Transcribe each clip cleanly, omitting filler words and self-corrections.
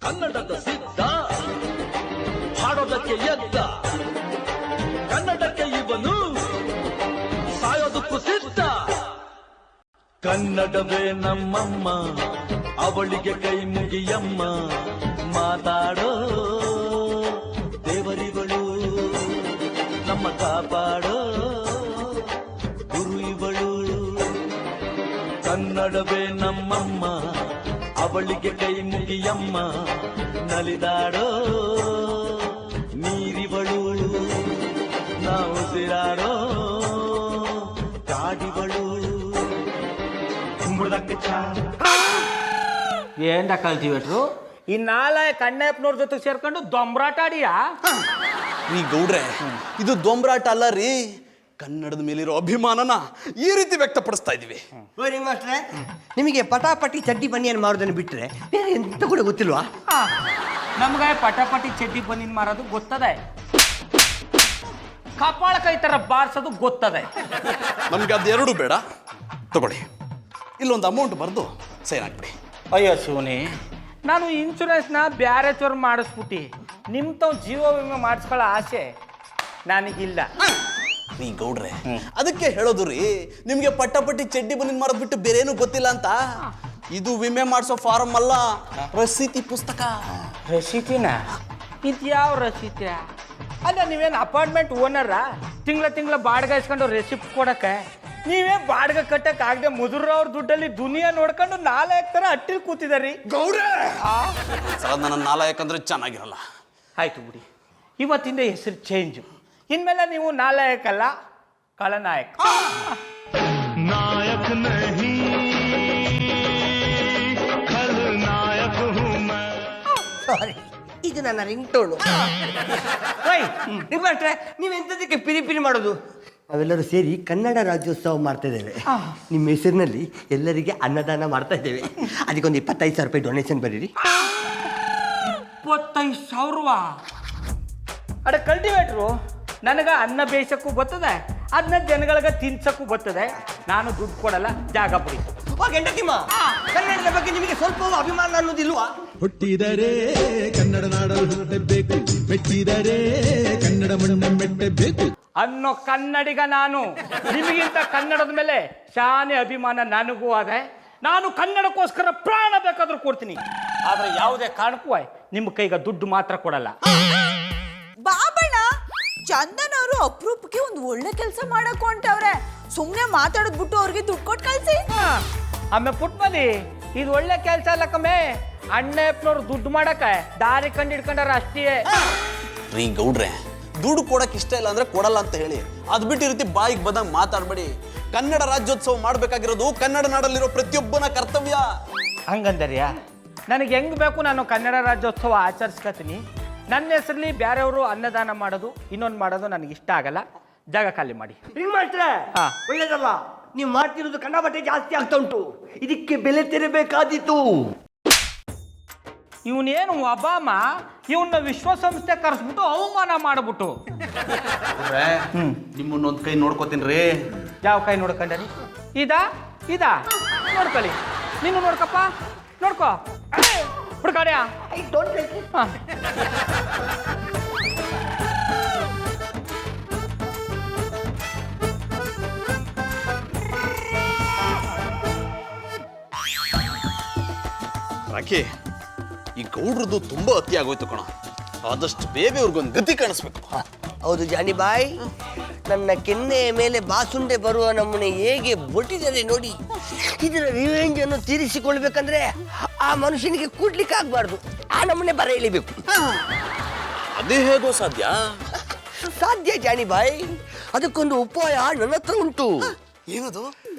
ಕನ್ನಡದ ಸಿದ್ಧ ಹಾಡೋದಕ್ಕೆ ಎದ್ದ ಕನ್ನಡಕ್ಕೆ ಇವನು ಸಾಯೋದಕ್ಕೂ ಸಿದ್ಧ ಕನ್ನಡವೇ ನಮ್ಮಮ್ಮ ಅವಳಿಗೆ ಕೈ ಮುಗಿಯಮ್ಮ ಮಾತಾಡೋ ದೇವರಿಗಳು ನಮ್ಮ ಕಾಪಾಡೋ ಗುರು ಇವಳು ಕನ್ನಡವೇ ನಮ್ಮಮ್ಮ ಅವಳಿಗೆ ಕೈ ಮುಗಿಯಮ್ಮ ನಲಿದಾಡೋ ನೀರಿವಳು ನಾವು ಸಿರಾಡೋ ಕಾಡಿವಳು ಏಂಡ ಕಲ್ತಿವೇಟ್ರು ಈ ನಾಳೆ ಕಣ್ಣಪ್ಪನವ್ರ ಜೊತೆ ಸೇರ್ಕೊಂಡು ದೊಂಬ್ರಾಟ ಆಡಿಯಾ ರೀ ಗೌಡ್ರೆ ಇದು ದೊಂಬರಾಟ ಅಲ್ಲ ರೀ, ಕನ್ನಡದ ಮೇಲಿರೋ ಅಭಿಮಾನನ ಈ ರೀತಿ ವ್ಯಕ್ತಪಡಿಸ್ತಾ ಇದೀವಿ. ಮಾಸ್ಟ್ರೆ, ನಿಮಗೆ ಪಟಾಪಟಿ ಚಡ್ಡಿ ಬನ್ನಿಯನ್ನು ಮಾಡೋದನ್ನು ಬಿಟ್ಟರೆ ಬೇರೆ ಎಂತ ಕೂಡ ಗೊತ್ತಿಲ್ವಾ? ನಮ್ಗೆ ಪಟಾಪಟಿ ಚಡ್ಡಿ ಬನ್ನಿನ ಮಾರೋದು ಗೊತ್ತದೆ, ಕಪಾಳ ಕೈ ತರ ಬಾರ್ಸೋದು ಗೊತ್ತದೆ. ನಮ್ಗೆ ಅದೆರಡು ಬೇಡ, ತಗೊಳ್ಳಿ ಇಲ್ಲೊಂದು ಅಮೌಂಟ್ ಬರೆದು ಸೈನ್ ಹಾಕ್ಬಿಡಿ. ಅಯ್ಯೋ ಸೋನಿ, ನಾನು ಇನ್ಶೂರೆನ್ಸ್ನ ಬ್ಯಾರೆ ಚೋರ್ ಮಾಡಿಸ್ಬಿಟ್ಟು ನಿಮ್ಮ ತಾವು ಜೀವ ವಿಮೆ ಮಾಡಿಸ್ಕೊಳ್ಳೋ ಆಸೆ ನನಗಿಲ್ಲ. ರೀ ಗೌಡ್ರೆ, ಅದಕ್ಕೆ ಹೇಳೋದು ರೀ, ನಿಮ್ಗೆ ಪಟ್ಟಾಪಟ್ಟಿ ಚಡ್ಡಿ ಬನ್ನಿನ ಮಾರೋದ್ ಬಿಟ್ಟು ಬೇರೆ ಏನು ಗೊತ್ತಿಲ್ಲ ಅಂತ. ಇದು ವಿಮೆ ಮಾಡಿಸೋ ಫಾರಂ ಅಲ್ಲ, ರಸೀತಿ ಪುಸ್ತಕ. ರಸೀತಿನ? ಇದು ಯಾವ ರಸೀತಿ? ಅಲ್ಲ, ನೀವೇನು ಅಪಾರ್ಟ್ಮೆಂಟ್ ಓನರಾ? ತಿಂಗಳ ಬಾಡಿಗೆ ಇಸ್ಕೊಂಡು ರೆಸಿಪ್ಟ್ ಕೊಡಕ್ಕೆ? ನೀವೇ ಬಾಡಿಗೆ ಕಟ್ಟಕ್ಕೆ ಆಗದೆ ಮುದುರವ್ರ ದುಡ್ಡಲ್ಲಿ ದುನಿಯಾ ನೋಡ್ಕೊಂಡು 4 ಥರ ಅಟ್ಟಿಲ್ ಕೂತಿದಾರಿ ಗೌಡ್ರೆ. ನನ್ನ ನಾಲಾಯಕಂದ್ರೆ ಚೆನ್ನಾಗಿರಲ್ಲ. ಆಯ್ತು ಬಿಡಿ, ಇವತ್ತಿಂದ ಹೆಸರು ಚೇಂಜ್. ಇನ್ಮೇಲೆ ನೀವು ನಾಲಾಯಕಲ್ಲ, ಖಳನಾಯಕ. ನಾಯಕ ನಹೀ ಖಳನಾಯಕ ಹೂ ಮೈ. ಸಾರಿ, ಇದು ನನ್ನ ರಿಂಗ್ ಟೋನು. ಮಾಸ್ಟ್ರೆ, ನೀವೆಂತದಕ್ಕೆ ಪಿರಿ ಪಿರಿ ಮಾಡೋದು? ನಾವೆಲ್ಲರೂ ಸೇರಿ ಕನ್ನಡ ರಾಜ್ಯೋತ್ಸವ ಮಾಡ್ತಾ ಇದ್ದೇವೆ. ನಿಮ್ಮ ಹೆಸರಿನಲ್ಲಿ ಎಲ್ಲರಿಗೆ ಅನ್ನದಾನ ಮಾಡ್ತಾ ಇದ್ದೇವೆ. ಅದಕ್ಕೊಂದು 25,000 ರೂಪಾಯಿ ಡೊನೇಷನ್ ಬರೀರಿ. 25,000? ಅಡ ಕಲ್ಟಿವೇಟ್ರು, ನನಗೆ ಅನ್ನ ಬೇಯಿಸಕ್ಕೂ ಬರ್ತದೆ, ಅದನ್ನ ಜನಗಳಿಗೆ ತಿನ್ಸಕ್ಕೂ ಬರ್ತದೆ. ನಾನು ದುಡ್ಡು ಕೊಡಲ್ಲ, ಜಾಗ ಬಿಡಿ. ಕನ್ನಡದ ಬಗ್ಗೆ ನಿಮಗೆ ಸ್ವಲ್ಪ ಅಭಿಮಾನ ಅನ್ನೋದಿಲ್ವಾ? ಹುಟ್ಟಿದರೆ ಕನ್ನಡ ನಾಡಲು ಹುಟ್ಟಬೇಕು, ಮೆಟ್ಟಿದರೆ ಕನ್ನಡ ಮಣ್ಣ ಮೆಟ್ಟಬೇಕು ಅನ್ನೋ ಕನ್ನಡಿಗ ನಾನು. ನಿಮಗಿಂತ ಕನ್ನಡದ ಮೇಲೆ ಶಾನೆ ಅಭಿಮಾನ ನನಗೂ ಅದೇ. ನಾನು ಕನ್ನಡಕ್ಕೋಸ್ಕರ ಪ್ರಾಣ ಬೇಕಾದ್ರೂ ಕೊಡ್ತೀನಿ, ಆದ್ರೆ ಯಾವುದೇ ಕಾರಣಕ್ಕೂ ನಿಮ್ಮ ಕೈಗೆ ದುಡ್ಡು ಮಾತ್ರ ಕೊಡಲ್ಲ. ಬಾಬಣ್ಣ, ಚಂದನ್ ಅವರು ಅಪರೂಪಕ್ಕೆ ಒಂದು ಒಳ್ಳೆ ಕೆಲಸ ಮಾಡಕ್ ಹೊಂಟವ್ರೆ. ಸುಮ್ನೆ ಮಾತಾಡೋದ್ ಬಿಟ್ಟು ಅವ್ರಿಗೆ ದುಡ್ಡು ಕೊಟ್ಟು ಕಳ್ಸಿ. ಆಮೇಲೆ ಪುಟ್ಮಲಿ, ಇದು ಒಳ್ಳೆ ಕೆಲಸ ಅಲ್ಲ ಕಮ್ಮೆ. ಅಣ್ಣಪ್ಪನವ್ರು ದುಡ್ಡು ಮಾಡಕ್ಕೆ ದಾರಿ ಕಂಡು ಹಿಡ್ಕೊಂಡಾರ ಅಷ್ಟೇ. ರೀ ಗೌಡ್ರೆ, ದುಡ್ಡು ಕೊಡಕ್ ಇಷ್ಟ ಇಲ್ಲ ಅಂದ್ರೆ ಕೊಡಲ್ಲ ಅಂತ ಹೇಳಿ, ಅದ್ ಬಿಟ್ಟು ಈ ರೀತಿ ಬಾಯಿಗೆ ಬಂದಾಗ ಮಾತಾಡ್ಬೇಡಿ. ಕನ್ನಡ ರಾಜ್ಯೋತ್ಸವ ಮಾಡ್ಬೇಕಾಗಿರೋದು ಕನ್ನಡ ನಾಡಲ್ಲಿರೋ ಪ್ರತಿಯೊಬ್ಬನ ಕರ್ತವ್ಯ. ಹಂಗಂದರ್ಯಾ? ನನಗೆ ಹೆಂಗ್ ಬೇಕು ನಾನು ಕನ್ನಡ ರಾಜ್ಯೋತ್ಸವ ಆಚರಿಸ್ಕೊತೀನಿ. ನನ್ನ ಹೆಸರಲ್ಲಿ ಬೇರೆಯವರು ಅನ್ನದಾನ ಮಾಡೋದು ಇನ್ನೊಂದು ಮಾಡೋದು ನನಗೆ ಇಷ್ಟ ಆಗಲ್ಲ. ಜಾಗ ಖಾಲಿ ಮಾಡಿ. ಹಾ. ಒಳ್ಳೇದಲ್ಲ, ನೀವು ಮಾಡ್ತಿರೋದು ಕಂಡಾಪಟ್ಟೆ ಜಾಸ್ತಿ ಆಗ್ತಾ ಉಂಟು. ಇದಕ್ಕೆ ಬೆಲೆ ತೆರಬೇಕಾದೀತು. ಇವನೇನು ಒಬಾಮ ಇವನ್ನ ವಿಶ್ವಸಂಸ್ಥೆ ಕರೆಸ್ಬಿಟ್ಟು ಅವಮಾನ ಮಾಡ್ಬಿಟ್ಟು. ನಿಮ್ಮನ್ನೊಂದ್ ಕೈ ನೋಡ್ಕೋತೀನಿ ರೀ. ಯಾವ ಕೈ ನೋಡ್ಕೊಂಡರಿ? ಇದಾ ನೋಡ್ಕೊಳ್ಳಿ. ನೀನು ನೋಡ್ಕಪ್ಪ, ನೋಡ್ಕೋ. ಹುಡ್ಕಾಡ್ಯಾ? ರಾಕಿ, ಈ ಗೌಡ್ರದ್ದು ತುಂಬಾ ಅತಿ ಆಗೋಯ್ತು ಕಣ. ಆದಷ್ಟು ಬೇಗ ಇವ್ರಿಗೊಂದು ಗತಿ ಕಾಣಿಸ್ಬೇಕು. ಹೌದು ಜಾನಿ ಬಾಯ್, ನನ್ನ ಕೆನ್ನೆಯ ಮೇಲೆ ಬಾಸುಂಡೆ ಬರುವ ನಮ್ಮನೆ ಹೇಗೆ ಬೊಟ್ಟಿದ್ದಾರೆ ನೋಡಿ. ಇದರ ರಿವೆಂಜ್ ಅನ್ನು ತೀರಿಸಿಕೊಳ್ಬೇಕಂದ್ರೆ ಆ ಮನುಷ್ಯನಿಗೆ ಕೂಡ್ಲಿಕ್ಕೆ ಆಗ್ಬಾರ್ದು, ಆ ನಮ್ಮನೆ ಬರ ಇಳಿಬೇಕು. ಅದೇ ಹೇಗೋ ಸಾಧ್ಯ? ಸಾಧ್ಯ ಜಾನಿ ಬಾಯ್, ಅದಕ್ಕೊಂದು ಉಪಾಯ ನನ್ನ ಹತ್ರ ಉಂಟು. ಏನದು?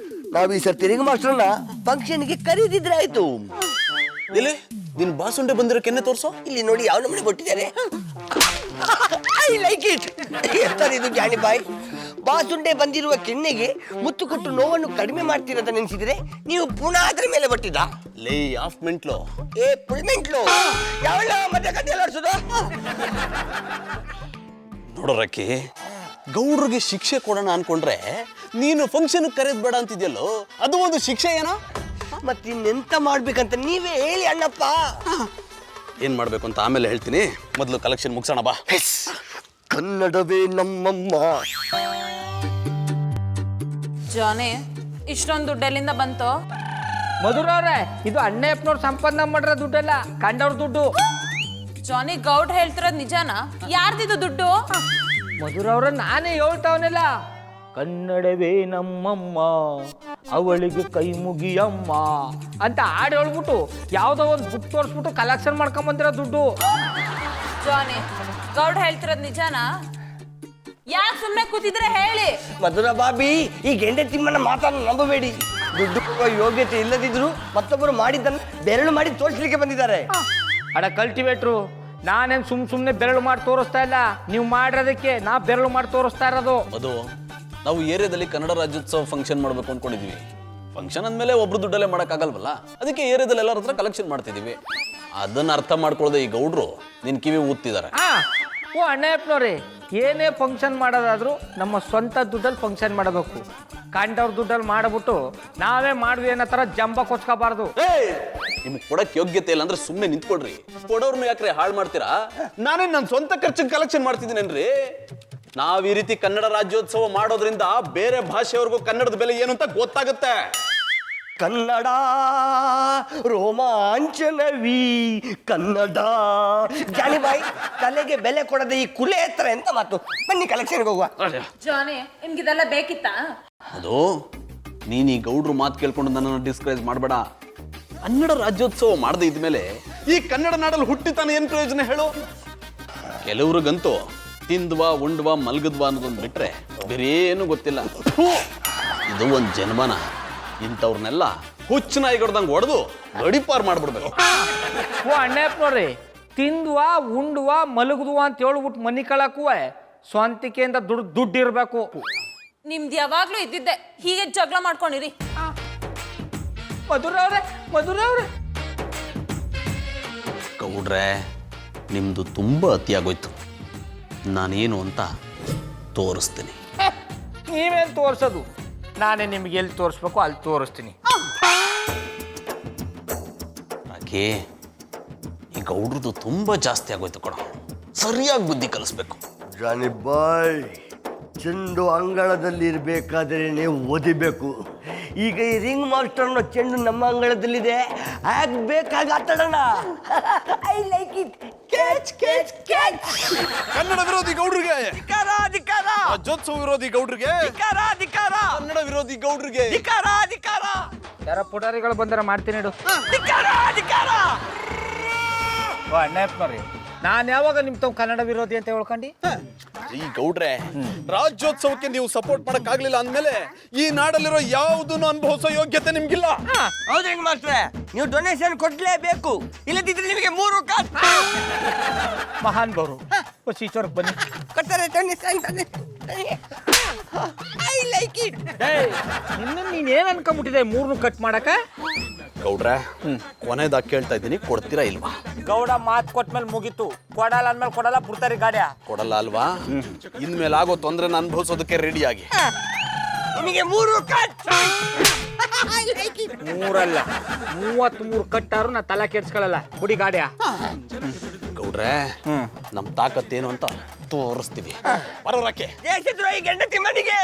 ನಾವು ಈ ಸರ್ತಿ ರಿಂಗ್ ಮಾಸ್ಟರ್ನ ಫಂಕ್ಷನ್ಗೆ ಕರೀದಿದ್ರೆ ಆಯ್ತು. ಇಲ್ಲಿ ನಿನ್ ಬಾಸುಂಡೆ ಬಂದಿರೋ ಕೆನ್ನೆ ತೋರ್ಸೋ. ಇಲ್ಲಿ ನೋಡಿ ಯಾವ ನಮ್ಮನೆ ಬೊಟ್ಟಿದ್ದಾರೆ. I like it. ಇದು ಜಾನಿ ಬಾಯ್, ಬಾಸುಂಡೆ ಬಂದಿರುವ ಕೆನ್ನೆಗೆ ಮುತ್ತು ಕೊಟ್ಟು ನೋವನ್ನು ಕಡಿಮೆ ಮಾಡ್ತೀರಂತ ನೆನೆಸಿದ್ರೆ ನೀವು ಪುನಃ ಅದ್ರ ಮೇಲೆ ಬಟ್ಟಿದ ಲೇ ಆಫ್ ಮೆಂಟ್ಲು. Full mental. ಯಾವಳ ಮತ್ತೆ ಕತೆ ಎಲ್ಲಾಡ್ಸೋದು? ನೋಡೋರಕ್ಕೆ, ಗೌಡ್ರಿಗೆ ಶಿಕ್ಷೆ ಕೊಡೋಣ ಅನ್ಕೊಂಡ್ರೆ ನೀನು ಫಂಕ್ಷನ್ ಕರೆದ್ ಬೇಡ ಅಂತಿದ್ಯಲ್ಲೋ, ಅದು ಒಂದು ಶಿಕ್ಷೆ ಏನೋ? ಮತ್ತಿನ್ನೆಂತ ಮಾಡ್ಬೇಕಂತ ನೀವೇ ಹೇಳಿ ಅಣ್ಣಪ್ಪ. ಏನು ಮಾಡಬೇಕು ಅಂತ ಆಮೇಲೆ ಹೇಳ್ತೀನಿ, ಮೊದಲು ಕಲೆಕ್ಷನ್ ಮುಗಿಸೋಣ ಬಾ. ಕನ್ನಡವೇ ನಮ್ಮಮ್ಮ. ಜಾನಿ ಇಷ್ಟೊಂದು ದುಡ್ಡೆಲ್ಲಿಂದ ಬಂತು? ಮಧುರವ್ರೆ, ಇದು ಅಣ್ಣಪ್ಪನವ್ರು ಸಂಪಾದನೆ ಮಾಡಿರೋ ದುಡ್ಡಲ್ಲ, ಕಂಡವ್ರ ದುಡ್ಡು. ಜಾನಿ ಗೌಡ್ ಹೇಳ್ತಿರೋದು ನಿಜಾನಾ? ಯಾರ್ದಿದು ದುಡ್ಡು? ಮಧುರವ್ರ ನಾನೇ ಹೇಳ್ತಾವನಿಲ್ಲ, ಕನ್ನಡವೇ ನಮ್ಮಮ್ಮ ಅವಳಿಗೆ ಕೈ ಮುಗಿಯಮ್ಮ ಅಂತ ಹಾಡು ಹೇಳ್ಬಿಟ್ಟು ಯಾವುದೋ ಒಂದು ಬುಕ್ ತೋರಿಸ್ಬಿಟ್ಟು ಕಲೆಕ್ಷನ್ ಮಾಡ್ಕೊಂಬಂದಿರೋ ದುಡ್ಡು. ಜಾನಿ ಗೌಡ್ ಹೇಳ್ತಿರೋದು ನಿಜಾನಾ? ಯಾಕೆ ಸುಮ್ಮನೆ ಕೂತಿದ್ರೆ ಹೇಳಿ. ಮಧುರ ಬಾಬಿ, ಈ ಗೆಂಡೆ ತಿಮ್ಮನ ಮಾತನ್ನು ನಂಬಬೇಡಿ. ದುಡ್ಡು ಕೊಡುವ ಯೋಗ್ಯತೆ ಇಲ್ಲದಿದ್ರು ಮತ್ತೊಬ್ಬರು ಮಾಡಿದ್ದನ್ನು ಬೆರಳು ಮಾಡಿ ತೋರಿಸಲಿಕ್ಕೆ ಬಂದಿದ್ದಾರೆ. ಅಡ ಕಲ್ಟಿವೇಟ್ರು, ನಾನೇನು ಸುಮ್ಮನೆ ಬೆರಳು ಮಾಡಿ ತೋರಿಸ್ತಾ ಇಲ್ಲ, ನೀವು ಮಾಡಿರೋದಕ್ಕೆ ನಾ ಬೆರಳು ಮಾಡಿ ತೋರಿಸ್ತಾ ಇರೋದು. ಅದು ನಾವು ಏರಿಯಾದಲ್ಲಿ ಕನ್ನಡ ರಾಜ್ಯೋತ್ಸವ ಫಂಕ್ಷನ್ ಮಾಡಬೇಕು ಅಂದ್ಕೊಂಡಿದ್ವಿ. ಫಂಕ್ಷನ್ ಅಂದಮೇಲೆ ಒಬ್ರು ದುಡ್ಡಲ್ಲೇ ಮಾಡೋಕ್ಕಾಗಲ್ವಲ್ಲ, ಅದಕ್ಕೆ ಏರಿಯಾದಲ್ಲಿ ಎಲ್ಲರ ಹತ್ರ ಕಲೆಕ್ಷನ್ ಮಾಡ್ತಿದ್ದೀವಿ. ಅದನ್ನು ಅರ್ಥ ಮಾಡ್ಕೊಳ್ಳೋದು ಈ ಗೌಡ್ರು ನಿನ್ನ ಕಿವಿ ಊದ್ತಿದ್ದಾರೆ. ಓ ಅಣ್ಣಪ್ಪನವ್ರಿ, ಏನೇ ಫಂಕ್ಷನ್ ಮಾಡೋದಾದ್ರೂ ನಮ್ಮ ಸ್ವಂತ ದುಡ್ಡಲ್ಲಿ ಫಂಕ್ಷನ್ ಮಾಡಬೇಕು. ಕಂಡವ್ರ ದುಡ್ಡಲ್ಲಿ ಮಾಡಿಬಿಟ್ಟು ನಾವೇ ಮಾಡ್ವಿ ಅನ್ನೋ ಥರ ಜಂಬ ಕೊಚ್ಕೋಬಾರ್ದು. ನಿಮ್ಗೆ ಕೊಡಕ್ಕೆ ಯೋಗ್ಯತೆ ಇಲ್ಲ ಅಂದ್ರೆ ಸುಮ್ಮನೆ ನಿಂತ್ಕೊಳ್ರಿ. ಕೊಡೋರ್ನು ಯಾಕ್ರೆ ಹಾಳು ಮಾಡ್ತೀರಾ? ನಾನೇ ನನ್ನ ಸ್ವಂತ ಖರ್ಚಿಗೆ ಕಲೆಕ್ಷನ್ ಮಾಡ್ತಿದ್ದೀನೇನ್ರಿ. ನಾವ್ ಈ ರೀತಿ ಕನ್ನಡ ರಾಜ್ಯೋತ್ಸವ ಮಾಡೋದ್ರಿಂದ ಬೇರೆ ಭಾಷೆಯವ್ರಿಗೂ ಕನ್ನಡದ ಬೆಲೆ ಏನು ಅಂತ ಗೊತ್ತಾಗುತ್ತೆ. ಕನ್ನಡ ರೋಮಾಂಚನವಿ ಕನ್ನಡ. ಜಾನಿಬಾಯಿ, ತಲೆಗೆ ಬೆಲೆ ಕೊಡದೆ ಈ ಕುಲೆ ಎತ್ತರ ಎಂತ ಮಾತು. ಬನ್ನಿ ಕಲೆಕ್ಷನ್ಗೆ ಹೋಗುವ. ಜಾನಿ ನಿಮ್ಗಿದೆಲ್ಲ ಬೇಕಿತ್ತಾ? ಅದು ನೀನ್ ಈ ಗೌಡ್ರು ಮಾತು ಕೇಳ್ಕೊಂಡು ನನ್ನನ್ನು ಡಿಸ್ಕರೇಜ್ ಮಾಡಬೇಡ. ಕನ್ನಡ ರಾಜ್ಯೋತ್ಸವ ಮಾಡದೇ ಇದ್ಮೇಲೆ ಈ ಕನ್ನಡ ನಾಡಲ್ಲಿ ಹುಟ್ಟಿತಾನೆ ಏನ್ ಪ್ರಯೋಜನ ಹೇಳು? ಕೆಲವ್ರಿಗಂತೂ ತಿಂದ್ವಾ ಉಂಡ್ವಾ ಮಲ್ಗದ್ವಾ ಅನ್ನೋದೊಂದು ಬಿಟ್ರೆ ಬೇರೆ ಏನು ಗೊತ್ತಿಲ್ಲ. ಇದು ಒಂದು ಜನ್ಮನ. ಇಂಥವ್ರನ್ನೆಲ್ಲ ಹುಚ್ಚು ನಾಯಿಗಡ್ದಂಗೆ ಹೊಡೆದು ಗಡಿಪಾರು ಮಾಡ್ಬಿಡ್ಬೇಕು. ಓ ಅಣ್ಣಪ್ಪನವ್ರಿ, ತಿಂದ್ವಾ ಉಂಡ್ವಾ ಮಲಗದ್ವಾ ಅಂತ ಹೇಳ್ಬಿಟ್ಟು ಮನಿ ಕಳಕ್ಕೂ ಸ್ವಂತಿಕೆಯಿಂದ ದುಡ್ಡು ಇರಬೇಕು. ನಿಮ್ದು ಯಾವಾಗ್ಲೂ ಇದ್ದಿದ್ದೆ, ಹೀಗೆ ಜಗಳ ಮಾಡ್ಕೊಂಡಿರಿ. ಮಧುರವ್ರೆ ಗೌಡ್ರೆ, ನಿಮ್ದು ತುಂಬಾ ಅತಿಯಾಗೋಯ್ತು. ನಾನೇನು ಅಂತ ತೋರಿಸ್ತೀನಿ. ನೀವೇನು ತೋರಿಸೋದು? ನಾನೇ ನಿಮ್ಗೆ ಎಲ್ಲಿ ತೋರಿಸ್ಬೇಕು ಅಲ್ಲಿ ತೋರಿಸ್ತೀನಿ. ರಾಕಿ, ಈ ಗೌಡ್ರದ್ದು ತುಂಬಾ ಜಾಸ್ತಿ ಆಗೋಯ್ತು ಕಣ. ಸರಿಯಾಗಿ ಬುದ್ಧಿ ಕಲಿಸ್ಬೇಕು. ಜಾನಿಬಾಯ್, ಚೆಂಡು ಅಂಗಳದಲ್ಲಿ ಇರಬೇಕಾದ್ರೆ ನೀವು ಓದಿಬೇಕು. ಈಗ ಈ ರಿಂಗ್ ಮಾಸ್ಟರ್ನ ಚೆಂಡು ನಮ್ಮ ಅಂಗಳದಲ್ಲಿದೆ, ಆಗ್ಬೇಕಾಗ ಆಟಾಡೋಣ. I like it. Catch catch catch. Kannada ವಿರೋಧಿ ಗೌಡ್ರಿಗೆ, ಧಿಕ್ಕಾರ ಧಿಕ್ಕಾರ. ರಾಜ್ಯೋತ್ಸವ ವಿರೋಧಿ ಗೌಡ್ರಿಗೆ, ಧಿಕ್ಕಾರ ಧಿಕ್ಕಾರ. ಕನ್ನಡ ವಿರೋಧಿ ಗೌಡ್ರಿಗೆ. ಧಿಕ್ಕಾರ ಧಿಕ್ಕಾರ. ಯಾರ ಪುಟಾರಿಗಳು ಬಂದಾರ ಮಾಡ್ತೀನಿ ಇಡು. ಧಿಕ್ಕಾರ ಧಿಕ್ಕಾರ. ಓ ಅಣ್ಣಪ್ಪನವ್ರಿ, ನಾನು ಯಾವಾಗ ನಿಮ್ಮ ತಾವು ಕನ್ನಡ ವಿರೋಧಿ ಅಂತ ಹೇಳ್ಕೊಂಡು? ಈ ಗೌಡ್ರೆ, ರಾಜ್ಯೋತ್ಸವಕ್ಕೆ ನೀವು ಸಪೋರ್ಟ್ ಮಾಡಕ್ ಆಗ್ಲಿಲ್ಲ ಅಂದ್ಮೇಲೆ ಈ ನಾಡಲ್ಲಿರೋ ಯಾವುದನ್ನು ಅನುಭವಿಸೋ ಯೋಗ್ಯತೆ ನಿಮ್ಗಿಲ್ಲ. ಹೌದು ರಿಂಗ್ ಮಾಸ್ಟ್ರೆ, ನೀವು ಡೊನೇಷನ್ ಕೊಡ್ಲೇಬೇಕು, ಇಲ್ಲದಿದ್ರೆ ನಿಮಗೆ 3 ಕಾಸು. ಮಹಾನ್ ಬರು ಈಚೋರ್ಗೆ ಬನ್ನಿ. ಕೊಡ್ತಾರೆ ಡೊನೇಷನ್. I like it. ನಿನ್ನ ನೀನೇನು ಅನ್ಕೊಂಬಿಟ್ಟಿದೆ 3 ಕಟ್ ಮಾಡಕ? ಗೌಡ್ರೆ, ಕೊನೆದಾಗಿ ಕೇಳ್ತಾ ಇದ್ದೀನಿ, ಕೊಡ್ತೀರಾ ಇಲ್ವಾ? ಗೌಡ ಮಾತು ಕೊಟ್ಮೇಲೆ ಮುಗೀತು. ಕೊಡಲ್ಲ ಅಂದ್ಮೇಲೆ ಕೊಡಲ್ಲ, ಬಿಡ್ತಾರೆ ಗಾಡಿಯ. ಕೊಡಲ್ಲ ಅಲ್ವಾ? ಇನ್ಮೇಲೆ ಆಗೋ ತೊಂದ್ರೆನ ಅನುಭವಿಸೋದಕ್ಕೆ ರೆಡಿ ಆಗಿ. ನಿಮಗೆ 3 ಕಾಸು. 3 ಅಲ್ಲ 33 ಕಟ್ಟಾರು ನಾ ತಲೆ ಕೆಡ್ಸ್ಕೊಳ್ಳಲ್ಲ. ಕುಡಿ ಗಾಡಿಯ. ಗೌಡ್ರೆ, ನಮ್ ತಾಕತ್ತೇನು ಅಂತ ತೋರಿಸ್ತೀವಿ. ಬರೋರಕ್ಕೆ ದೇಶದ್ರೋಹಿ ಗಂಡತಿ ಮನೆಗೆ.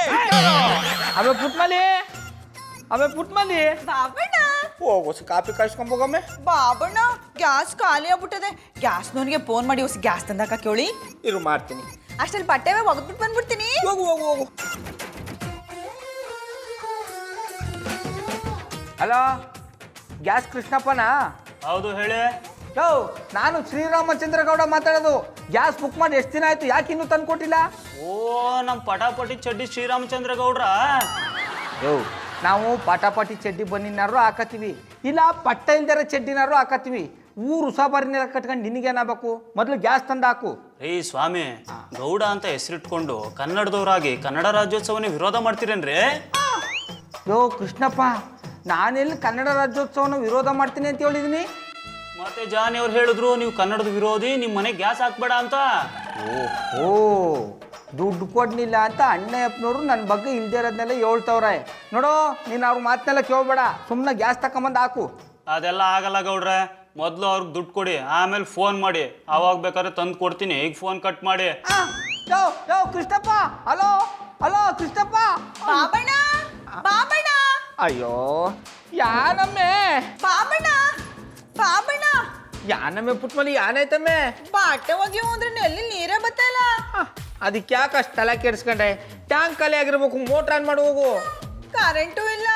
ಅವೇ ಪುಟ್ಮಲಿ ಬಾಬಣ್ಣ, ಹೋಗು ಕಾಪಿ ಕಾಯಿಸ್ಕೊಂಬೋಗಮ್ಮೆ. ಬಾಬಣ್ಣ, ಗ್ಯಾಸ್ ಖಾಲಿ ಆಗ್ಬಿಟ್ಟದೆ. ಗ್ಯಾಸ್ನವ್ರಿಗೆ ಫೋನ್ ಮಾಡಿ ಹೊಸ ಗ್ಯಾಸ್ ತಂದಾಕ ಕೇಳಿ. ಇರು ಮಾಡ್ತೀನಿ. ಅಷ್ಟಲ್ಲಿ ಬಟ್ಟೆ ಒಗದ್ಬಿಟ್ಟು ಬಂದ್ಬಿಡ್ತೀನಿ. ಹೋಗು. ಹಲೋ, ಗ್ಯಾಸ್ ಕೃಷ್ಣಪ್ಪನಾ? ಹೌದು ಹೇಳಿ. ಯೋ, ನಾನು ಶ್ರೀರಾಮಚಂದ್ರ ಗೌಡ ಮಾತಾಡೋದು. ಗ್ಯಾಸ್ ಬುಕ್ ಮಾಡಿ ಎಷ್ಟು ದಿನ ಆಯ್ತು, ಯಾಕೆ ಇನ್ನೂ ತಂದು ಕೊಟ್ಟಿಲ್ಲ? ಓ, ನಮ್ಮ ಪಟಾಪಟಿ ಚಡ್ಡಿ ಶ್ರೀರಾಮಚಂದ್ರ ಗೌಡ್ರ. ಯೋ, ನಾವು ಪಟಾಪಟಿ ಚಡ್ಡಿ ಬನ್ನಿನಾರು ಹಾಕತ್ತೀವಿ, ಇಲ್ಲ ಪಟ್ಟ ಇಲ್ದಿರ ಚಡ್ಡಿನಾರು ಹಾಕತ್ತೀವಿ. ಊರು ಉಸಾಬರಿನೆಲ್ಲ ಕಟ್ಕೊಂಡು ನಿನಗೇನಾಗಬೇಕು? ಮೊದಲು ಗ್ಯಾಸ್ ತಂದು ಹಾಕು. ಏ ಸ್ವಾಮಿ, ಗೌಡ ಅಂತ ಹೆಸರಿಟ್ಕೊಂಡು ಕನ್ನಡದವರಾಗಿ ಕನ್ನಡ ರಾಜ್ಯೋತ್ಸವನೇ ವಿರೋಧ ಮಾಡ್ತೀರೇನ್ರಿ? ಯೋ ಕೃಷ್ಣಪ್ಪ, ನಾನೆಲ್ಲಿ ಕನ್ನಡ ರಾಜ್ಯೋತ್ಸವನ ವಿರೋಧ ಮಾಡ್ತೀನಿ ಅಂತ ಹೇಳಿದೀನಿ? ಮತ್ತೆ ಜಾನಿ ಅವ್ರು ಹೇಳಿದ್ರು ನೀವು ಕನ್ನಡದ ವಿರೋಧಿ, ನಿಮ್ಮ ಮನೆಗೆ ಗ್ಯಾಸ್ ಹಾಕ್ಬೇಡ ಅಂತ. ಓ, ದುಡ್ಡು ಕೊಡ್ನಿಲ್ಲ ಅಂತ ಅಣ್ಣಯ್ಯಪ್ಪನವರು ನನ್ನ ಬಗ್ಗೆ ಇಲ್ದೇ ಇರೋದನ್ನೆಲ್ಲ ಹೇಳ್ತವ್ರೆ. ನೋಡೋ, ನೀನು ಅವ್ರ ಮಾತನ್ನೆಲ್ಲ ಕೇಳಬೇಡ, ಸುಮ್ಮನೆ ಗ್ಯಾಸ್ ತಗೊಂಬಂದು ಹಾಕು. ಅದೆಲ್ಲ ಆಗಲ್ಲ ಗೌಡ್ರೆ. ಮೊದಲು ಅವ್ರಿಗೆ ದುಡ್ಡು ಕೊಡಿ, ಆಮೇಲೆ ಫೋನ್ ಮಾಡಿ. ಅವಾಗ ಬೇಕಾದ್ರೆ ತಂದು ಕೊಡ್ತೀನಿ. ಈಗ ಫೋನ್ ಕಟ್ ಮಾಡಿ. ಯೋ ಕೃಷ್ಣಪ್ಪ, ಹಲೋ ಹಲೋ ಕೃಷ್ಣಪ್ಪ. ಬಾಬಣ್ಣ ಬಾಬಣ್ಣ ಅಯ್ಯೋ ಯಾನಮ್ಮೆ ಬಾಬಣ್ಣ ಬಾಬಣ್ಣ ಯಾನಮ್ಮೆ ಪುಟ್ಮಲಿ ಯಾನೈತಮ್ಮೆ. ಬಾಟೆ ಒಗೆಯೋ ಅಂದ್ರೆ ನೆಲ್ಲಿ ನೀರೇ ಬತ್ತಲ್ಲ. ಅದಕ್ಕೆ ಯಾಕೆ ಅಷ್ಟು ತಲೆ ಕೆಡಿಸ್ಕೊಂಡೆ? ಟ್ಯಾಂಕ್ ಖಾಲಿ ಆಗಿರ್ಬೇಕು, ಮೋಟ್ರ್ ಆನ್ ಮಾಡಿ ಹೋಗು. ಕರೆಂಟು ಇಲ್ಲ.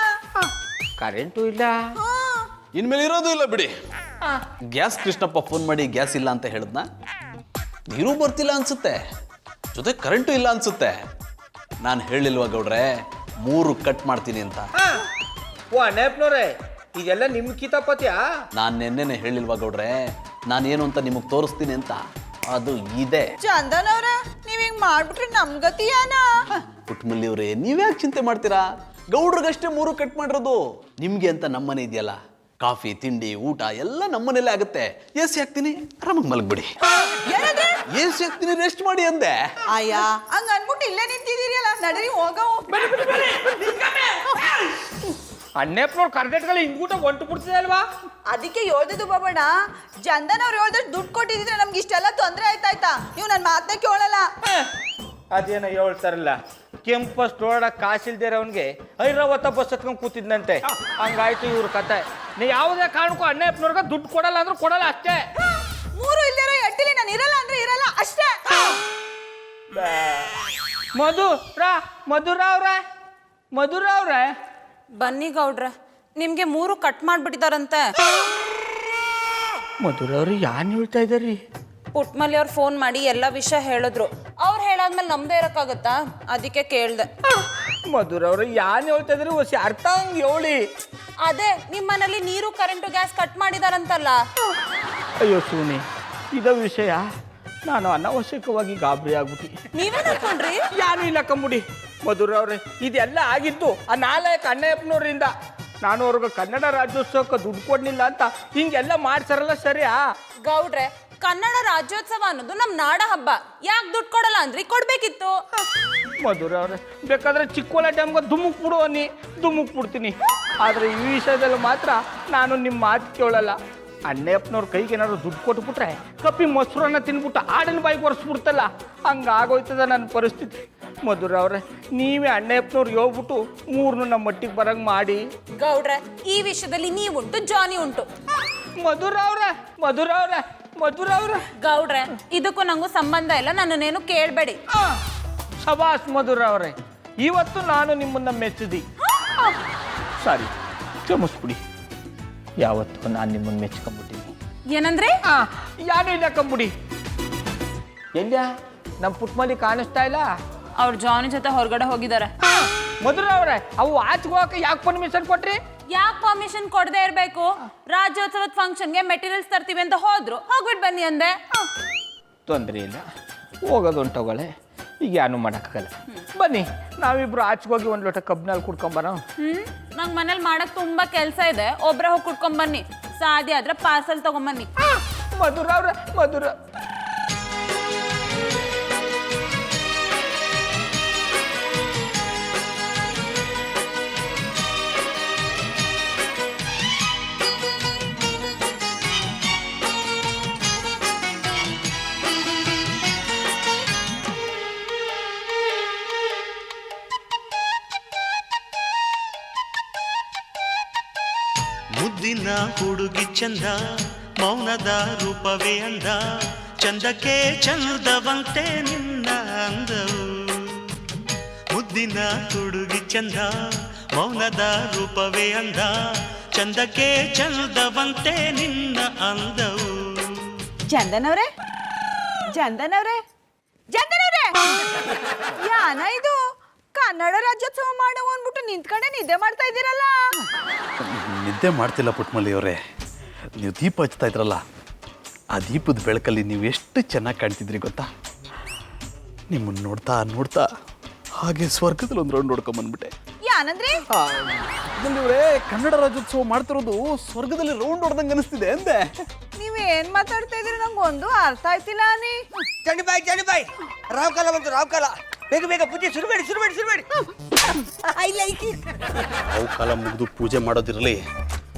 ಕರೆಂಟು ಇಲ್ಲ. ಹಾ. ಇನ್ಮೇಲೆ ಇರೋದು ಇಲ್ಲ ಬಿಡಿ. ಗ್ಯಾಸ್ ಕೃಷ್ಣಪ್ಪ ಫೋನ್ ಮಾಡಿ ಗ್ಯಾಸ್ ಇಲ್ಲ ಅಂತ ಹೇಳಿದ್ನ, ನೀರು ಬರ್ತಿಲ್ಲ ಅನ್ಸುತ್ತೆ, ಜೊತೆ ಕರೆಂಟು ಇಲ್ಲ ಅನ್ಸುತ್ತೆ. ನಾನು ಹೇಳಿಲ್ವಾ ಗೌಡ್ರೆ 3 ಕಟ್ ಮಾಡ್ತೀನಿ ಅಂತ? ಓ ಅನೇಪ್ನವ್ರೆ, ಇದೆಲ್ಲ ನಿಮ್ ಕಿತಾಪತ್ಯಾ? ನಾನು ನೆನ್ನೆನೆ ಹೇಳಿಲ್ವಾ ಗೌಡ್ರೆ, ನಾನೇನು ಅಂತ ನಿಮಗೆ ತೋರಿಸ್ತೀನಿ ಅಂತ? ಅದು ಇದೆ. ಚಂದನ್ ಅವ್ರ, ನೀವ್ ಹಿಂಗ್ ಮಾಡ್ಬಿಟ್ರೆ ನಮ್ ಗತಿಯಾನ? ಪುಟ್ಮಲ್ಲಿ ಅವ್ರೆ, ನೀವ್ಯಾಕೆ ಚಿಂತೆ ಮಾಡ್ತೀರಾ? ಗೌಡ್ರಿಗಷ್ಟೇ 3 ಕಟ್ ಮಾಡಿರೋದು. ನಿಮ್ಗೆ ಅಂತ ನಮ್ಮನೆ ಇದೆಯಲ್ಲ, ಕಾಫಿ ತಿಂಡಿ ಊಟ ಎಲ್ಲ ನಮ್ಮನೇಲೆ ಆಗುತ್ತೆ. ಎಸಿ ಹಾಕ್ತೀನಿ, ಆರಾಮಾಗಿ ಮಲಗ್ಬಿಡಿ. ಎಸಿ ಹಾಕ್ತೀನಿ, ರೆಸ್ಟ್ ಮಾಡಿ ಅಂದೆ. ಅಯ್ಯ ಹಂಗ ಅನ್ಬಿಟ್ಟು ಇಲ್ಲೇ ನಿಂತಿದ್ದೀರಿಯಲ್ಲ, ನಡೀರಿ ಹೋಗವು. ಅಣ್ಣಪ್ಪನವ್ರು ಕರ್ನಾಟಕದಲ್ಲಿ ಹಿಂಗೂಟ ಹೊಂಟು ಬಿಡ್ತಿದೆ ಅಲ್ವಾ? ಅದಕ್ಕೆ ಹೇಳ್ದಿದ್ದು ಬಾಬಣ್ಣ, ಚಂದನ್ ಅವ್ರು ಹೇಳ್ದಷ್ಟು ದುಡ್ಡು ಕೊಟ್ಟಿದ್ರೆ ನಮ್ಗೆ ಇಷ್ಟೆಲ್ಲ ತೊಂದರೆ ಆಯ್ತಾಯ್ತಾ? ನೀವು ನನ್ನ ಮಾತನ್ನ ಕೇಳಲ್ಲ. ಅದೇನೋ ಹೇಳ್ತಾರಲ್ಲ, ಕೆಂಪಸ್ ನೋಡಕ್ ಕಾಸಿಲ್ದೇರ ಅವನ್ಗೆ ಐರಾವತ ಬಸ್ ಹತ್ಕೊಂಡ್ ಕೂತಿದ್ನಂತೆ. ಹಂಗಾಯ್ತು ಇವ್ರ ಕತೆ. ನೀ ಯಾವುದೇ ಕಾರಣಕ್ಕೂ ಅಣ್ಣಪ್ಪನವ್ರಿಗೆ ದುಡ್ಡು ಕೊಡಲ್ಲ ಅಂದ್ರೆ ಕೊಡಲ್ಲ ಅಷ್ಟೇ. 3 ಇಲ್ದಿರೋ ಎಟ್ಟಿಲಿ ನಾನು ಇರಲ್ಲ ಅಂದ್ರೆ ಇರಲ್ಲ ಅಷ್ಟೇ. ಮಧುರ ಅವ್ರೆ ಬನ್ನಿ ಗೌಡ್ರೆ, ನಿಮ್ಗೆ 3 ಕಟ್ ಮಾಡ್ಬಿಟ್ಟಿದಾರಂತೆ. ಮಧುರ ಅವ್ರು ಯಾನ್ ಹೇಳ್ತಾ ಇದ್ದಾರಿ? ಪುಟ್ಮಲ್ಲಿ ಅವ್ರು ಫೋನ್ ಮಾಡಿ ಎಲ್ಲ ವಿಷಯ ಹೇಳಿದ್ರು. ಅವ್ರು ಹೇಳಾದ್ಮೇಲೆ ನಮ್ದೇ ಇರಕ್ಕಾಗತ್ತಾ? ಅದಕ್ಕೆ ಕೇಳ್ದೆ. ಮಧುರ ಅವ್ರು ಯಾನ್ ಹೇಳ್ತಾ ಇದ್ರಿ? ಹೊಸ ಅರ್ಥ ಹಂಗೆ ಹೇಳಿ. ಅದೇ ನಿಮ್ಮ ಮನೇಲಿ ನೀರು ಕರೆಂಟು ಗ್ಯಾಸ್ ಕಟ್ ಮಾಡಿದಾರಂತಲ್ಲ. ಅಯ್ಯೋ ಸೂನಿ, ಇದ ವಿಷಯ. ನಾನು ಅನಾವಶ್ಯಕವಾಗಿ ಗಾಬರಿ ಆಗ್ಬಿಟ್ಟು. ನೀವೇನ್ ಅನ್ಕೊಂಡ್ರಿ? ಯಾರು ಇಲ್ಲ ಕಂಬುಡಿ. ಮಧುರ ಅವ್ರೆ, ಇದೆಲ್ಲ ಆಗಿದ್ದು ಆ ನಾಲಾಯಕ ಅಣ್ಣಪ್ಪನವ್ರಿಂದ. ನಾನು ಅವ್ರಿಗೆ ಕನ್ನಡ ರಾಜ್ಯೋತ್ಸವಕ್ಕೆ ದುಡ್ಡು ಕೊಡ್ಲಿಲ್ಲ ಅಂತ ಹಿಂಗೆಲ್ಲ ಮಾಡ್ಸಾರಲ್ಲ, ಸರಿಯಾ? ಗೌಡ್ರೆ, ಕನ್ನಡ ರಾಜ್ಯೋತ್ಸವ ಅನ್ನೋದು ನಮ್ ನಾಡ ಹಬ್ಬ. ಯಾಕೆ ದುಡ್ಡು ಕೊಡಲ್ಲ ಅಂದ್ರಿ? ಕೊಡ್ಬೇಕಿತ್ತು. ಮಧುರ ಅವ್ರೆ, ಬೇಕಾದ್ರೆ ಚಿಕ್ಕೋಳ ಡ್ಯಾಮ್ಗೆ ಧುಮುಕ್ ಬಿಡು ಅನ್ನಿ, ಧುಮುಕ್ ಬಿಡ್ತೀನಿ. ಆದರೆ ಈ ವಿಷಯದಲ್ಲಿ ಮಾತ್ರ ನಾನು ನಿಮ್ಮ ಮಾತು ಕೇಳಲ್ಲ. ಅಣ್ಣಪ್ಪನವ್ರ ಕೈಗೆ ಏನಾದ್ರು ದುಡ್ಡು ಕೊಟ್ಬಿಟ್ರೆ ಕಪ್ಪಿ ಮೊಸರನ್ನ ತಿನ್ಬಿಟ್ಟು ಆಡಿನ ಬಾಯಿಗೆ ಒರೆಸ್ಬಿಡ್ತಲ್ಲ, ಹಂಗಾಗೋಯ್ತದ ನನ್ನ ಪರಿಸ್ಥಿತಿ. ಮಧುರ ಅವ್ರೆ, ನೀವೇ ಅಣ್ಣಪ್ಪನವ್ರಿಗೆ ಹೋಗ್ಬಿಟ್ಟು 3 ನಮ್ಮ ಮಟ್ಟಿಗೆ ಬರಂಗ್ ಮಾಡಿ. ಗೌಡ್ರೆ, ಈ ವಿಷಯದಲ್ಲಿ ನೀವುಂಟು, ಜಾನಿ ಉಂಟು. ಮಧುರ ಅವ್ರೆ ಗೌಡ್ರೆ, ಇದಕ್ಕೂ ನಂಗೂ ಸಂಬಂಧ ಇಲ್ಲ, ನನ್ನನ್ನೇನು ಕೇಳಬೇಡಿ. ಶಬಾಸ್ ಮಧುರ ಅವರೇ, ಇವತ್ತು ನಾನು ನಿಮ್ಮನ್ನ ಮೆಚ್ಚಿದಿ. ಸಾರಿ, ಕ್ಷಮಿಸ್ಬಿಡಿ. ಯಾವತ್ತು ನಾನು ನಿಮ್ಮನ್ನು ಮೆಚ್ಕೊಂಡ್ಬಿಟ್ಟಿನಿ. ಏನಂದ್ರೆ? ಯಾರು ಇಲ್ಲ ಕಂಬಿಡಿ. ಎಲ್ಲ ನಮ್ಮ ಪುಟ್ಮಲಿ ಕಾಣಿಸ್ತಾ ಇಲ್ಲ. ಅವ್ರು ಜಾನಿ ಜೊತೆ ಹೊರಗಡೆ ಹೋಗಿದ್ದಾರೆ. ಮಧುರ ಅವರೇ, ಅವು ಆಚೆಗೆ ಹೋಗಕ್ಕೆ ಯಾಕೆ ಪರ್ಮಿಷನ್ ಕೊಟ್ರಿ? ಯಾಕೆ ಪರ್ಮಿಷನ್ ಕೊಡದೆ ಇರಬೇಕು? ರಾಜ್ಯೋತ್ಸವದ ಫಂಕ್ಷನ್ಗೆ ಮೆಟೀರಿಯಲ್ಸ್ ತರ್ತೀವಿ ಅಂತ ಹೋದ್ರು, ಹೋಗ್ಬಿಟ್ಟು ಬನ್ನಿ ಅಂದೆ. ತೊಂದರೆ ಇಲ್ಲ, ಹೋಗೋದು ಹೊಂಟೋಗಳೆ. ಈಗ ಏನು ಮಾಡೋಕ್ಕಾಗಲ್ಲ. ಬನ್ನಿ ನಾವಿಬ್ರು ಆಚೆಗೆ ಹೋಗಿ 1 ಲೋಟ ಕಬ್ಬಿನಲ್ಲಿ ಕುಡ್ಕೊಂಬರೋ. ನಂಗೆ ಮನೇಲಿ ಮಾಡಕ್ ತುಂಬಾ ಕೆಲಸ ಇದೆ, ಒಬ್ರೆ ಹೋಗಿ ಕುಡ್ಕೊಂಡ್ ಬನ್ನಿ. ಸಾಧ್ಯ ಆದ್ರೆ ಪಾರ್ಸಲ್ ತಗೊಂಬನ್ನಿ. ಮಧುರ ಅವ್ರೆ, ಮಧುರ ಮುದ್ದಿನ ಹುಡುಗಿ ಚಂದ, ಮೌನದ ರೂಪವೇ ಅಂದ, ಚಂದಕ್ಕೆ ಚಂದವಂತೆ ನಿನ್ನ ಅಂದವು. ಮುದ್ದಿನ ಹುಡುಗಿ ಚಂದ, ಮೌನದ ರೂಪವೇ ಅಂದ, ಚಂದಕ್ಕೆ ಚಂದವಂತೆ ನಿನ್ನ ಅಂದವು. ಚಂದನ್ ಅವ್ರೆ ಯಾನ ಇದು? ಕನ್ನಡ ರಾಜ್ಯೋತ್ಸವ ಮಾಡೋ ಅಂದ್ಬಿಟ್ಟು ನಿಂತ್ಕೊಂಡೆ ನಿದ್ದೆ ಮಾಡ್ತಾ ಇದ್ದೀರಲ್ಲ. ನಿದ್ದೆ ಮಾಡ್ತಿಲ್ಲ ಪುಟ್ಮಲ್ಲಿ ಅವರೇ, ನೀವು ದೀಪ ಹಚ್ತಾ ಇದ್ರಲ್ಲ, ಆ ದೀಪದ ಬೆಳಕಲ್ಲಿ ನೀವು ಎಷ್ಟು ಚೆನ್ನಾಗಿ ಕಾಣ್ತಿದ್ರಿ ಗೊತ್ತಾ? ನಿಮ್ಮನ್ನು ನೋಡ್ತಾ ನೋಡ್ತಾ ಹಾಗೆ ಸ್ವರ್ಗದಲ್ಲಿ ಒಂದು ರೌಂಡ್ ನೋಡ್ಕೊಂಬಂದ್ಬಿಟ್ಟೆ. ಯಾನಂದ್ರಿ? ಇವರೇ ಕನ್ನಡ ರಾಜ್ಯೋತ್ಸವ ಮಾಡ್ತಿರೋದು ಸ್ವರ್ಗದಲ್ಲಿ ರೌಂಡ್ ಹೊಡೆದಂಗೆ ಅನಿಸ್ತಿದೆ ಅಂದೆ. ನೀವೇನ್ ಮಾತಾಡ್ತಾ ಇದ್ರಿ ನಂಗೆ ಒಂದು ಅರ್ಥ ಆಯ್ತಿಲ್ಲ. ನೀ ಚಂಡಿ ಬಾಯ್ ರಾವ್ಕಾಲ ಬಂತು, ರಾವ್ಕಾಲ. ಬೇಗ ಪೂಜೆ ಶುರುಬೇಡಿ. I like it. ಅವು ಕಾಲ ಮುಗಿದು ಪೂಜೆ ಮಾಡೋದಿರಲಿ,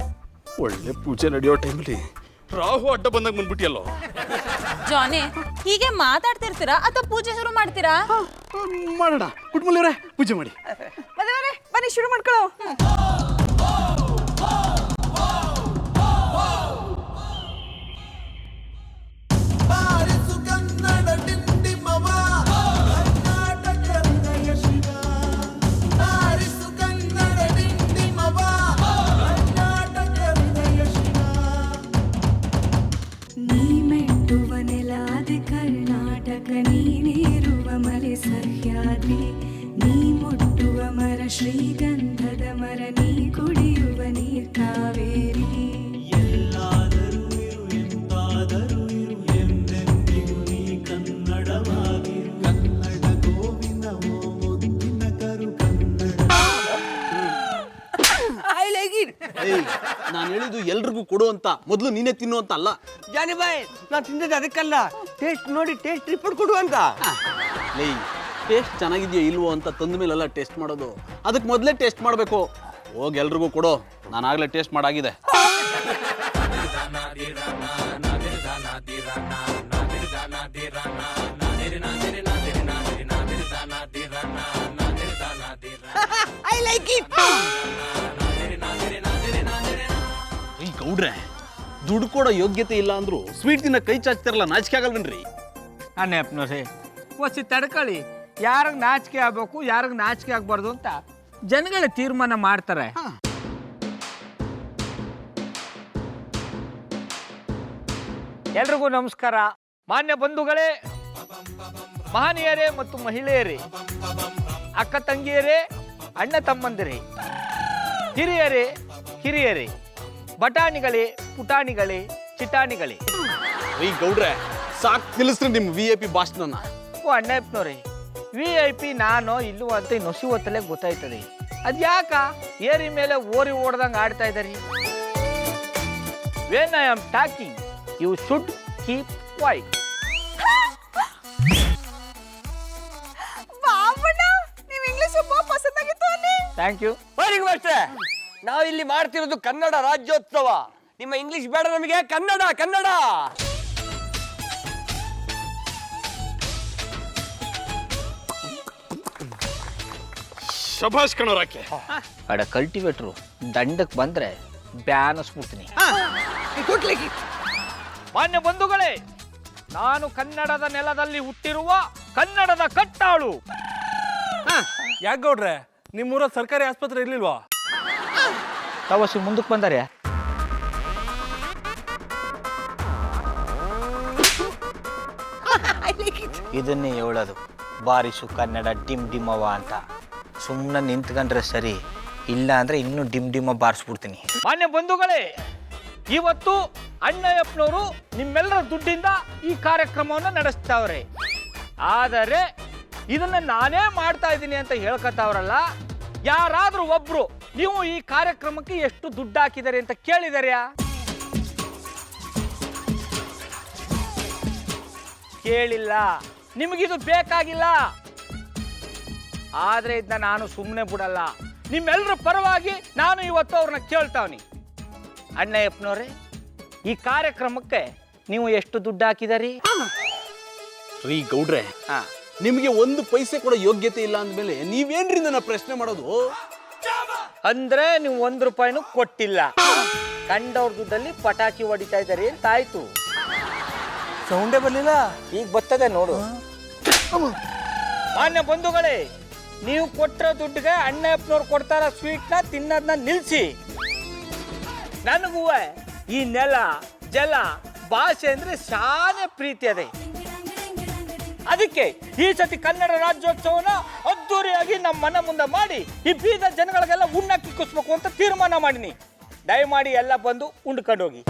ಒಳ್ಳೆ ಪೂಜೆ ನಡೆಯೋ ಟೈಮಲ್ಲಿ ರಾಹು ಅಡ್ಡ ಬಂದಾಗ ಬಂದ್ಬಿಟ್ಟಿಯಲ್ಲೋ. ಜಾನಿ ಹೀಗೆ ಮಾತಾಡ್ತಿರ್ತೀರಾ ಅಥವಾ ಪೂಜೆ ಶುರು ಮಾಡ್ತೀರಾ? ಮಾಡೋಣ. ಪುಟ್ಮಲ್ಲಿ ಅವರೇ ಪೂಜೆ ಮಾಡಿ. ಮದುವೆ ಬನ್ನಿ ಶುರು ಮಾಡ್ಕೊಳ್ಳೋ. ನೀ ಮೆಟ್ಟುವ ನೆಲಾದೆ ಕರ್ನಾಟಕ, ನೀನೇರುವ ಮಲೆ ಸಹ್ಯಾದ್ರಿ, ನೀ ಮುಟ್ಟುವ ಮರ ಶ್ರೀಗಂಧದ ಮರ, ನೀ ಕುಡಿಯುವ ನೀರ್ ಕಾವೇರಿ. ಎಲ್ಲಾದರೂ ಇರು ಎಂತಾದರೂ ಇರು, ಎಂದೆಂದಿಗೂ ನೀ ಕನ್ನಡವಾಗಿರು, ಕನ್ನಡ ಗೋವಿಂದವೋ ಮುದ್ದಿನ ಕರು ಕನ್ನಡ. ನಾನು ಹೇಳಿದ್ದು ಎಲ್ರಿಗೂ ಕೊಡು ಅಂತ, ಮೊದಲು ನೀನೇ ತಿನ್ನು ಅಂತ ಅಲ್ಲ. ಜಾನಿ ಬಾಯ್, ನಾನು ತಿಂದದ್ದು ಅದಕ್ಕಲ್ಲ, ಟೇಸ್ಟ್ ನೋಡಿ ಟೇಸ್ಟ್ ರಿಪೋರ್ಟ್ ಕೊಡು ಅಂತ. ಟೇಸ್ಟ್ ಚೆನ್ನಾಗಿದೆಯೋ ಇಲ್ವೋ ಅಂತ ತಂದ ಮೇಲೆಲ್ಲ ಟೇಸ್ಟ್ ಮಾಡೋದು, ಅದಕ್ಕೆ ಮೊದಲೇ ಟೇಸ್ಟ್ ಮಾಡಬೇಕು. ಹೋಗಿ ಎಲ್ರಿಗೂ ಕೊಡು, ನಾನಾಗಲೇ ಟೇಸ್ಟ್ ಮಾಡಾಗಿದೆ. ಈ ಗೌಡ್ರೆ, ದುಡ್ಡು ಕೊಡೋ ಯೋಗ್ಯತೆ ಇಲ್ಲ ಅಂದ್ರು ಸ್ವೀಟ್ ತಿನ್ನ ಕೈ ಚಾಚ್ತಾರಲ್ಲ, ನಾಚಿಕೆ ಆಗಲ್ವೇನ್ರಿ? ಅಣ್ಣಪ್ಪನವ್ರೆ ಒಸಿ ತಡ್ಕೊಳ್ಳಿ, ಯಾರಿಗೆ ನಾಚಿಕೆ ಆಗ್ಬೇಕು ಯಾರಿಗೆ ನಾಚಿಕೆ ಆಗ್ಬಾರ್ದು ಅಂತ ಜನಗಳ ತೀರ್ಮಾನ ಮಾಡ್ತಾರೆ. ಎಲ್ರಿಗೂ ನಮಸ್ಕಾರ. ಮಾನ್ಯ ಬಂಧುಗಳೇ, ಮಹನೀಯರೇ ಮತ್ತು ಮಹಿಳೆಯರೇ, ಅಕ್ಕ ತಂಗಿಯರೇ, ಅಣ್ಣ ತಮ್ಮಂದಿರೇ, ಹಿರಿಯರೇ ಕಿರಿಯರೇ, ಬಟಾಣಿಗಳೇ, ಪುಟಾಣಿಗಳೇ, ಚಿಟಾಣಿಗಳೇ. ಈ ಗೌಡ್ರೆ ಸಾಕ್ ನಿಲ್ಲಿಸ್ರಿ ನಿಮ್ VIP ಭಾಷಣ. ಓ ಅಣ್ಣಪ್ಪನವ್ರೆ, VIP ನಾನು ಇಲ್ಲೂ ಅಂತ ನೊಸಿ ಹೊತ್ತಲೇ ಗೊತ್ತಾಯ್ತದೆ. ಅದ್ಯಾಕ ಏರಿ ಮೇಲೆ ಓರಿ ಓಡ್ದಂಗೆ ಆಡ್ತಾ ಇದ್ದಾರಿ? When I am talking you should keep quiet. Babanna ನೀವು ಇಂಗ್ಲಿಷ್ ತುಂಬಾ ಪಸಂದಾಗಿತ್ತು ಅನ್ನಿ. Thank you. Very good. ನಾವು ಇಲ್ಲಿ ಮಾಡ್ತಿರೋದು ಕನ್ನಡ ರಾಜ್ಯೋತ್ಸವ. ನಿಮ್ಮ ಇಂಗ್ಲಿಷ್ ಬೇಡ ನಮಗೆ, ಕನ್ನಡ ಕನ್ನಡ. ಶಭಾಷ್ ಕಣೋರಾಕೆ. ಅಡ ಕಲ್ಟಿವೇಟ್ರು ದಂಡಕ್ಕೆ ಬಂದ್ರೆ ಬ್ಯಾನಿಸ್ಬಿಡ್ತೀನಿ. ಮಾನ್ಯ ಬಂಧುಗಳೇ, ನಾನು ಕನ್ನಡದ ನೆಲದಲ್ಲಿ ಹುಟ್ಟಿರುವ ಕನ್ನಡದ ಕಟ್ಟಾಳು. ಯಾಕೆ ಗೌಡ್ರೆ, ನಿಮ್ಮೂರ ಸರ್ಕಾರಿ ಆಸ್ಪತ್ರೆ ಇರ್ಲಿಲ್ವಾ? ತವಸಿ ಮುಂದಕ್ಕೆ ಬಂದರೆ ಇದನ್ನೇ ಹೇಳೋದು, ಬಾರಿಸು ಕನ್ನಡ ಡಿಮ್ ಡಿಮವ ಅಂತ. ಸುಮ್ಮನೆ ನಿಂತ್ಕೊಂಡ್ರೆ ಸರಿ, ಇಲ್ಲ ಅಂದ್ರೆ ಇನ್ನೂ ಡಿಮ್ ಡಿಮ ಬಾರಿಸ್ಬಿಡ್ತೀನಿ. ಮಾನ್ಯ ಬಂಧುಗಳೇ, ಇವತ್ತು ಅಣ್ಣಯ್ಯಪ್ಪನವರು ನಿಮ್ಮೆಲ್ಲರ ದುಡ್ಡಿಂದ ಈ ಕಾರ್ಯಕ್ರಮವನ್ನು ನಡೆಸ್ತಾವ್ರೆ. ಆದರೆ ಇದನ್ನ ನಾನೇ ಮಾಡ್ತಾ ಇದ್ದೀನಿ ಅಂತ ಹೇಳ್ಕೊತಾವ್ರಲ್ಲ, ಯಾರಾದ್ರೂ ಒಬ್ರು ನೀವು ಈ ಕಾರ್ಯಕ್ರಮಕ್ಕೆ ಎಷ್ಟು ದುಡ್ಡು ಹಾಕಿದ್ದಾರೆ ಅಂತ ಕೇಳಿದಾರ್ಯಾ? ಕೇಳಿಲ್ಲ. ನಿಮಗಿದು ಬೇಕಾಗಿಲ್ಲ. ಆದ್ರೆ ಇದನ್ನ ನಾನು ಸುಮ್ಮನೆ ಬಿಡಲ್ಲ. ನಿಮ್ಮೆಲ್ಲರ ಪರವಾಗಿ ನಾನು ಇವತ್ತು ಅವ್ರನ್ನ ಕೇಳ್ತಾವ್ನಿ. ಅಣ್ಣಯ್ಯಪ್ಪನವ್ರೆ, ಈ ಕಾರ್ಯಕ್ರಮಕ್ಕೆ ನೀವು ಎಷ್ಟು ದುಡ್ಡು ಹಾಕಿದಾರಿ? ರೀ ಗೌಡ್ರೆ, ನಿಮಗೆ ಒಂದು ಪೈಸೆ ಕೂಡ ಯೋಗ್ಯತೆ ಇಲ್ಲ ಅಂದ್ಮೇಲೆ ನೀವೇನ್ರಿ ನನ್ನ ಪ್ರಶ್ನೆ ಮಾಡೋದು? ಅಂದ್ರೆ ನೀವು 1 ರೂಪಾಯಿನೂ ಕೊಟ್ಟಿಲ್ಲ. ಕಂಡವ್ರ ದುಡ್ಡಲ್ಲಿ ಪಟಾಕಿ ಹೊಡಿತಾ ಇದ್ದಾರೆ ಅಂತ ಆಯ್ತು. ಸೌಂಡೇ ಬರ್ಲಿಲ್ಲ. ಈಗ ಬರ್ತದೆ ನೋಡು. ಮಾನ್ಯ ಬಂಧುಗಳೇ, ನೀವು ಕೊಟ್ಟಿರೋ ದುಡ್ಡಿಗೆ ಅಣ್ಣಪ್ಪನವ್ರು ಕೊಡ್ತಾರ ಸ್ವೀಟ್ನ ತಿನ್ನೋದನ್ನ ನಿಲ್ಸಿ. ನನಗೂ ಈ ನೆಲ ಜಲ ಭಾಷೆ ಅಂದ್ರೆ ಶಾನೆ ಪ್ರೀತಿ ಅದೇ. ಅದಕ್ಕೆ ಈ ಸತಿ ಕನ್ನಡ ರಾಜ್ಯೋತ್ಸವನ ಅದ್ದೂರಿಯಾಗಿ ನಮ್ಮ ಮನೆ ಮುಂದೆ ಮಾಡಿ ಈ ಬೀದ ಜನಗಳಿಗೆಲ್ಲ ಉಣ್ಣಕ್ಕಿ ಕುಸ್ಬೇಕು ಅಂತ ತೀರ್ಮಾನ ಮಾಡಿನಿ. ದಯಮಾಡಿ ಎಲ್ಲ ಬಂದು ಉಂಡ್ಕೊಂಡು ಹೋಗಿ.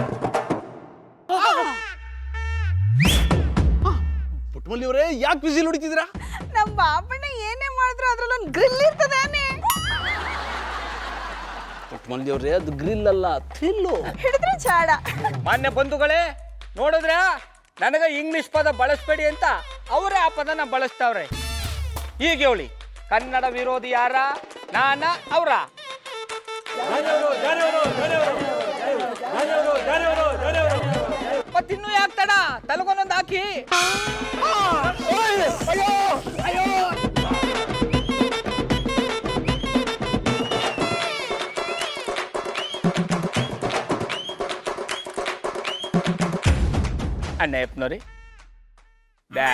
ಪುಟ್ಮಲ್ಲಿ ಅವರೇ, ಯಾಕೆ ವಿಸಿಲ್ ಹೊಡಿತಿದ್ದೀರಾ? ನಮ್ಮ ಬಾಬಣ್ಣ ಏನೇ ಮಾಡಿದ್ರು ಅದ್ರಲ್ಲೊಂದು ಗ್ರಿಲ್ ಇರ್ತದಾನೆ. ಪುಟ್ಮಲ್ಲಿ ಅವರೇ, ಅದು ಗ್ರಿಲ್ ಅಲ್ಲ, ಥ್ರಿಲ್ಲು. ಹಿಡಿದ್ರೆ ಚಾಡ. ಮಾನ್ಯ ಬಂಧುಗಳೇ, ನೋಡಿದ್ರೆ ನನಗೆ ಇಂಗ್ಲಿಷ್ ಪದ ಬಳಸಬೇಡಿ ಅಂತ ಅವರೇ ಆ ಪದನ ಬಳಸ್ತಾವ್ರೆ. ಹೀಗೆ ಹೇಳಿ, ಕನ್ನಡ ವಿರೋಧಿ ಯಾರ, ನಾನ ಅವರ? ಜಾನಿ ಅವರು ಮತ್ತಿನ್ನೂ ಯಾಕೆ ತಡ ತಲಗೊಂದೊಂದು ಹಾಕಿ ಅಯ್ಯೋ ಅಯ್ಯೋ ಅಣ್ಣ ಯಪ್ನೋರಿ ಬ್ಯಾ